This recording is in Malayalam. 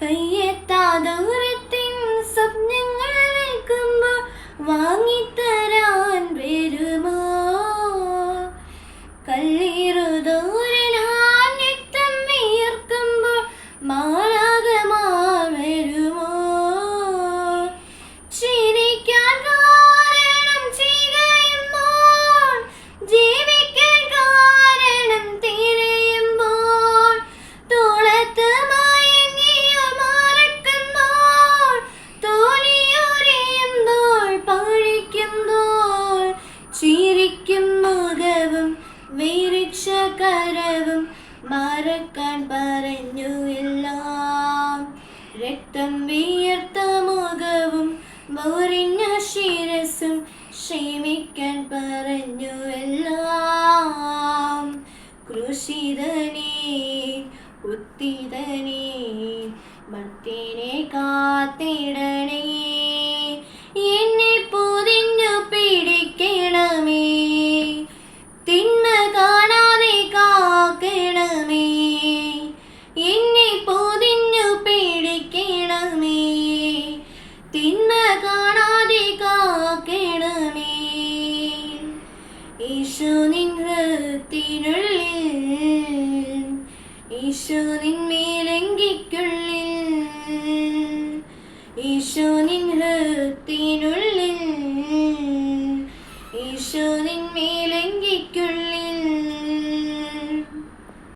കയ്യെത്താദൂരത്തിൻ സ്വപ്നങ്ങൾ നിൽക്കുമ്പോൾ വാങ്ങിത്തരാൻ വരുമോ? കല്ലീറുദൂരനാൻ രക്തം വിയർക്കുമ്പോൾ മാലാഖമാർ വരുമോ? ചിരിക്കാൻ കാരണം ചികയുമ്പോൾ, ജീവിക്കാൻ കാരണം തിരയുമ്പോൾ, തോളത്ത് മയങ്ങിയോ മറക്കുമ്പോൾ, തോലിയൊരിയുമ്പോൾ പഴിക്കുമ്പോൾ, ചിരിക്കും മുഖവും വിരിച്ച കരവും മറക്കാൻ പറഞ്ഞു എല്ലാം. രക്തം വിയർത്ത മുഖവും മുറിഞ്ഞ ശിരസും ക്ഷമിക്കാൻ പറഞ്ഞു എല്ലാം. ക്രൂശിതനേ ഉത്തിതനേ ഭക്തിനെ കാത്തിടണേ, എന്നെ പൊതിഞ്ഞു പിടിക്കണമേ, തിന്മ കാണാതെ കാക്കണമേ, എന്നെ പൊതിഞ്ഞു പിടിക്കണമേ, തിന്മ കാണാതെ കാക്കണമേ. യേശു നിൻ ഹൃത്തിനുള്ളിൽ, യേശു നിൻ മേലങ്കിക്കുള്ളിൽ, യേശു നിൻ ഹൃത്തിനുള്ളിൽ,